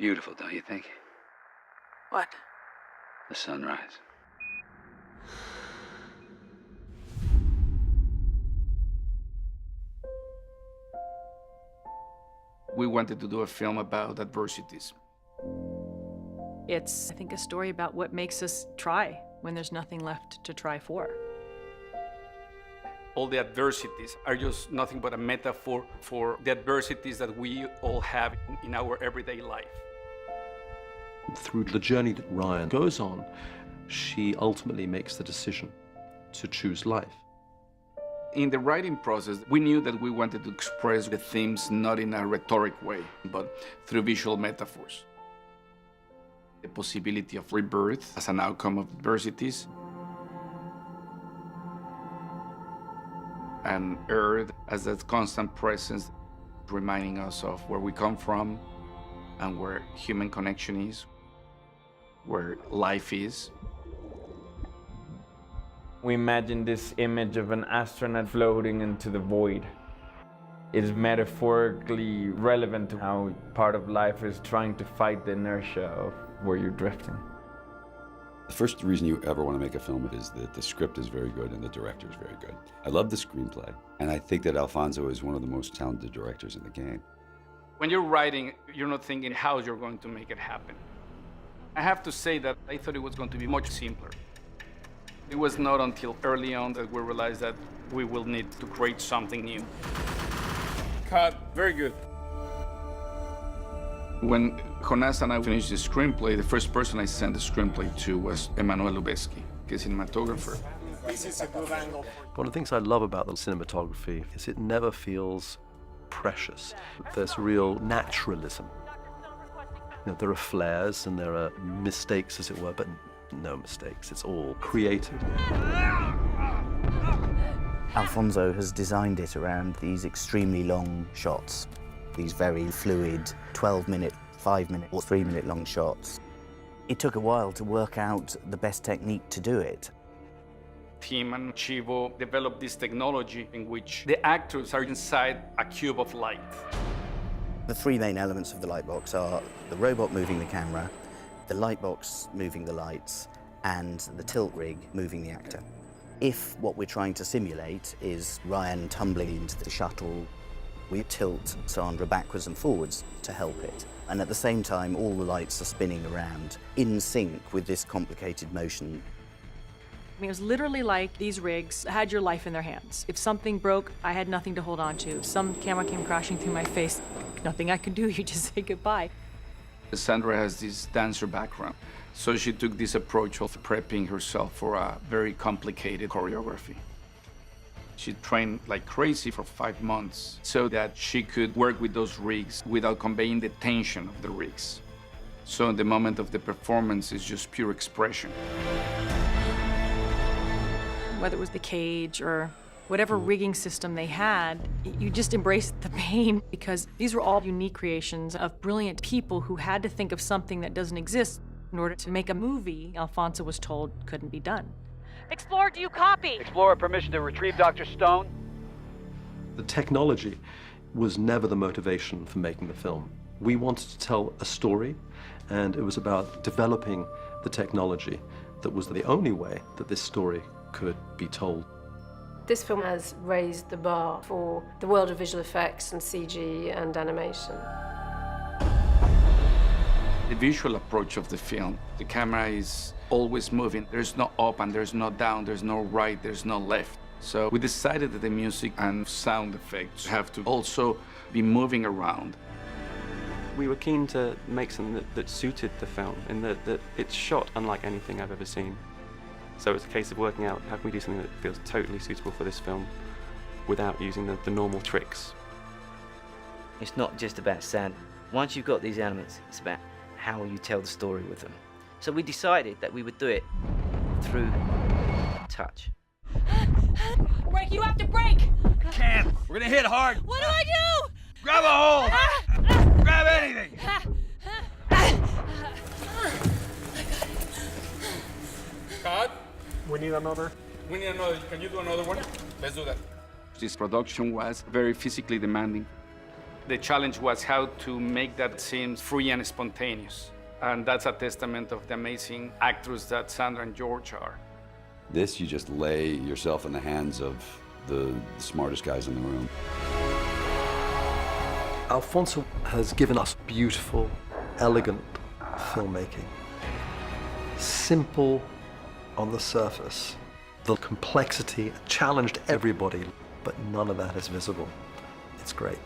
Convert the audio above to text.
Beautiful, don't you think? What? The sunrise. We wanted to do a film about adversities. It's, I think, a story about what makes us try when there's nothing left to try for. All the adversities are just nothing but a metaphor for the adversities that we all have in our everyday life. Through the journey that Ryan goes on, she ultimately makes the decision to choose life. In the writing process, we knew that we wanted to express the themes not in a rhetoric way, but through visual metaphors. The possibility of rebirth as an outcome of adversities, and Earth as that constant presence, reminding us of where we come from and where human connection is, where life is. We imagine this image of an astronaut floating into the void. It is metaphorically relevant to how part of life is trying to fight the inertia of where you're drifting. The first reason you ever want to make a film is that the script is very good and the director is very good. I love the screenplay, and I think that Alfonso is one of the most talented directors in the game. When you're writing, you're not thinking how you're going to make it happen. I have to say that I thought it was going to be much simpler. It was not until early on that we realized that we will need to create something new. Cut. Very good. When Jonas and I finished the screenplay, the first person I sent the screenplay to was Emanuel Lubezki, the cinematographer. This is a good angle. One of the things I love about the cinematography is it never feels precious. There's real naturalism. You know, there are flares and there are mistakes, as it were, but no mistakes. It's all creative. Alfonso has designed it around these extremely long shots, these very fluid 12-minute, 5-minute or 3-minute long shots. It took a while to work out the best technique to do it. Tim and Chivo developed this technology in which the actors are inside a cube of light. The three main elements of the light box are the robot moving the camera, the light box moving the lights, and the tilt rig moving the actor. If what we're trying to simulate is Ryan tumbling into the shuttle, we tilt Sandra backwards and forwards to help it. And at the same time, all the lights are spinning around in sync with this complicated motion. I mean, it was literally like these rigs had your life in their hands. If something broke, I had nothing to hold on to. If some camera came crashing through my face, nothing I could do, you just say goodbye. Sandra has this dancer background, so she took this approach of prepping herself for a very complicated choreography. She trained like crazy for 5 months so that she could work with those rigs without conveying the tension of the rigs. So in the moment of the performance, it's just pure expression. Whether it was the cage or whatever rigging system they had, you just embraced the pain because these were all unique creations of brilliant people who had to think of something that doesn't exist in order to make a movie Alfonso was told couldn't be done. Explorer, do you copy? Explorer, permission to retrieve Dr. Stone. The technology was never the motivation for making the film. We wanted to tell a story, and it was about developing the technology that was the only way that this story could be told. This film has raised the bar for the world of visual effects and CG and animation. The visual approach of the film, the camera is always moving. There's no up and there's no down, there's no right, there's no left. So we decided that the music and sound effects have to also be moving around. We were keen to make something that suited the film, in that it's shot unlike anything I've ever seen. So it's a case of working out how can we do something that feels totally suitable for this film without using the normal tricks. It's not just about sound. Once you've got these elements, it's about how you tell the story with them. So we decided that we would do it through touch. Break, you have to break! Can't. We're gonna hit hard. What do I do? Grab a hold. Grab anything. Cut. We need another. We need another. Can you do another one? Let's do that. This production was very physically demanding. The challenge was how to make that seem free and spontaneous. And that's a testament of the amazing actors that Sandra and George are. This, you just lay yourself in the hands of the smartest guys in the room. Alfonso has given us beautiful, elegant filmmaking. Simple on the surface. The complexity challenged everybody, but none of that is visible. It's great.